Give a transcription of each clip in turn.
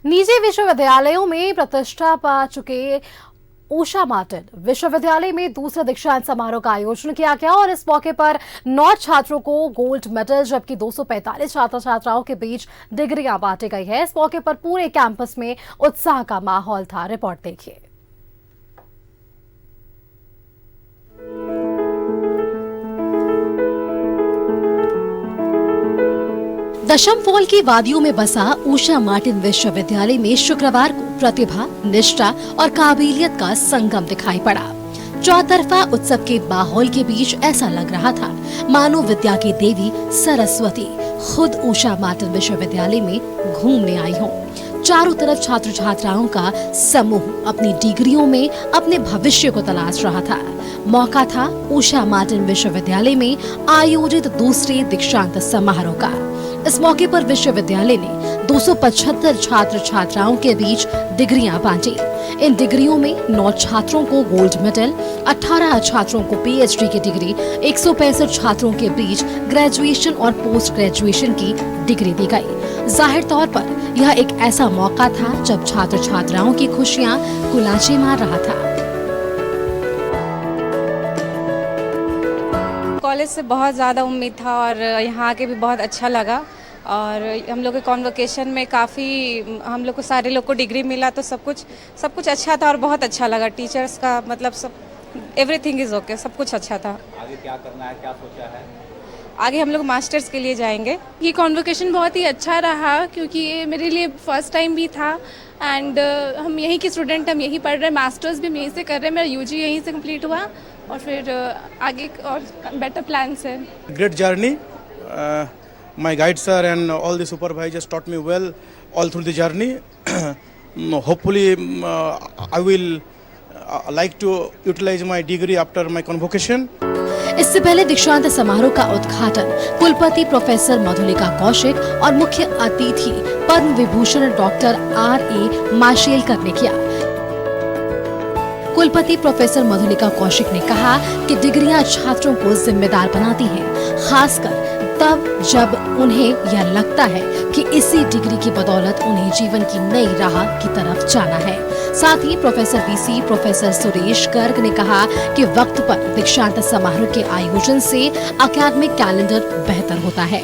निजी विश्वविद्यालयों में प्रतिष्ठा पा चुके ऊषा मार्टिन विश्वविद्यालय में दूसरे दीक्षांत समारोह का आयोजन किया गया और इस मौके पर 9 छात्रों को गोल्ड मेडल जबकि 245 छात्र छात्राओं के बीच डिग्रियां बांटी गई है। इस मौके पर पूरे कैंपस में उत्साह का माहौल था। रिपोर्ट देखिए। दशम फॉल की वादियों में बसा ऊषा मार्टिन विश्वविद्यालय में शुक्रवार को प्रतिभा, निष्ठा और काबिलियत का संगम दिखाई पड़ा। चौतरफा उत्सव के माहौल के बीच ऐसा लग रहा था मानो विद्या की देवी सरस्वती खुद ऊषा मार्टिन विश्वविद्यालय में घूमने आई हो। चारों तरफ छात्र छात्राओं का समूह अपनी डिग्रियों में अपने भविष्य को तलाश रहा था। मौका था ऊषा मार्टिन विश्वविद्यालय में आयोजित दूसरे दीक्षांत समारोह का। इस मौके पर विश्वविद्यालय ने 275 छात्र छात्राओं के बीच डिग्रियां बांटी। इन डिग्रियों में 9 छात्रों को गोल्ड मेडल, 18 छात्रों को पीएचडी की डिग्री, 165 छात्रों के बीच ग्रेजुएशन और पोस्ट ग्रेजुएशन की डिग्री दी गई। जाहिर तौर पर यह एक ऐसा मौका था जब छात्र छात्राओं की खुशियां गुलाचे मार रहा था। कॉलेज से बहुत ज़्यादा उम्मीद था और यहाँ आके भी बहुत अच्छा लगा और हम लोग के कॉन्वोकेशन में काफ़ी हम लोग को सारे लोग को डिग्री मिला तो सब कुछ अच्छा था और बहुत अच्छा लगा। टीचर्स का मतलब सब एवरीथिंग इज़ ओके, सब कुछ अच्छा था। आगे क्या करना है, क्या सोचा है? आगे हम लोग मास्टर्स के लिए जाएंगे। ये कॉन्वोकेशन बहुत ही अच्छा रहा क्योंकि ये मेरे लिए फर्स्ट टाइम भी था एंड हम यहीं के स्टूडेंट, हम यहीं पढ़ रहे हैं, मास्टर्स भी हम यहीं से कर रहे हैं। मेरा यूजी यहीं से कंप्लीट हुआ और फिर आगे और बेटर प्लान्स है। Great journey. My guide sir and all the supervisors taught me well all through the journey. Hopefully, I will like to utilize my degree after my convocation. इससे पहले दीक्षांत समारोह का उद्घाटन कुलपति प्रोफेसर मधुलिका कौशिक और मुख्य अतिथि पद्म विभूषण डॉक्टर R.A. माशेलकर ने किया। कुलपति प्रोफेसर मधुलिका कौशिक ने कहा कि डिग्रियां छात्रों को जिम्मेदार बनाती हैं, खासकर तब जब उन्हें यह लगता है कि इसी डिग्री की बदौलत उन्हें जीवन की नई राह की तरफ जाना है। साथ ही professor BC professor Suresh Garg ने कहा कि वक्त पर दीक्षांत समारोह के आयोजन से एकेडमिक कैलेंडर बेहतर होता है।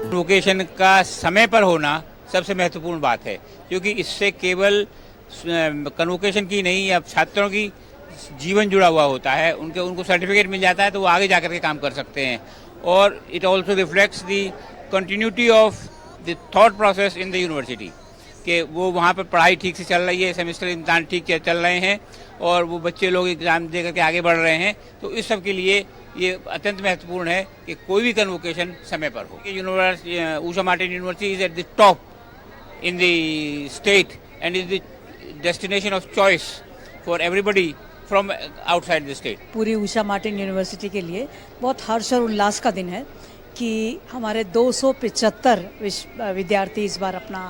कन्वोकेशन का समय पर होना सबसे महत्वपूर्ण बात है क्योंकि इससे केवल कन्वोकेशन की नहीं, अब छात्रों की जीवन जुड़ा हुआ होता है। उनको सर्टिफिकेट मिल जाता है तो वो आगे जाकर के काम कर सकते हैं और it also reflects the continuity of the thought process in the university कि वो वहाँ पर पढ़ाई ठीक से चल रही है, सेमेस्टर इम्तिहान ठीक से चल रहे हैं और वो बच्चे लोग एग्जाम दे करके आगे बढ़ रहे हैं। तो इस सब के लिए ये अत्यंत महत्वपूर्ण है कि कोई भी कन्वोकेशन समय पर हो। Usha Martin university is at the top in the state and is the destination of choice for everybody from outside the state. पूरी ऊषा मार्टिन यूनिवर्सिटी के लिए बहुत हर्ष और उल्लास का दिन है कि हमारे 275 विद्यार्थी इस बार अपना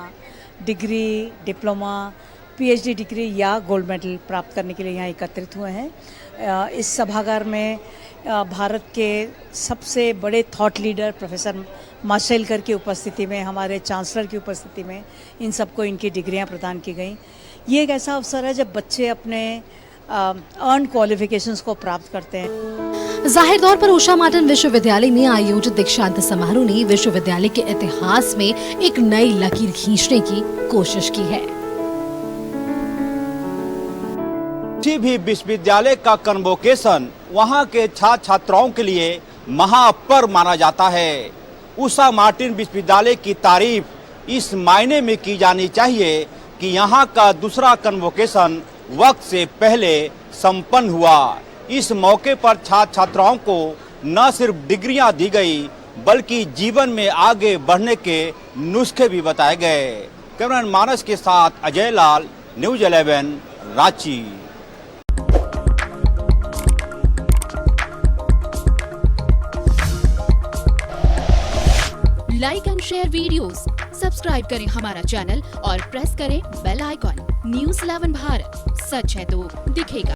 डिग्री, डिप्लोमा, पीएचडी डिग्री या गोल्ड मेडल प्राप्त करने के लिए यहाँ एकत्रित हुए हैं। इस सभागार में भारत के सबसे बड़े थॉट लीडर प्रोफेसर माशेलकर की उपस्थिति में, हमारे चांसलर की उपस्थिति में इन सबको इनकी डिग्रियां प्रदान की गई। ये एक ऐसा अवसर है जब बच्चे अपने अर्न क्वालिफिकेशंस को प्राप्त करते हैं। जाहिर तौर पर ऊषा मार्टिन विश्वविद्यालय में आयोजित दीक्षांत समारोह ने विश्वविद्यालय के इतिहास में एक नई लकीर खींचने की कोशिश की है। किसी भी विश्वविद्यालय का कन्वोकेशन वहां के छात्र छात्राओं के लिए महापर्व माना जाता है। ऊषा मार्टिन विश्वविद्यालय की तारीफ इस मायने में की जानी चाहिए कि यहाँ का दूसरा कन्वोकेशन वक्त से पहले संपन्न हुआ। इस मौके पर छात्र छात्राओं को न सिर्फ डिग्रियां दी गई बल्कि जीवन में आगे बढ़ने के नुस्खे भी बताए गए। कैमरामैन मानस के साथ Ajay Lal, news 11 Ranchi. Like and share videos, subscribe करें हमारा चैनल और प्रेस करें बेल आइकॉन। न्यूज़ 11 भारत, सच है तो दिखेगा।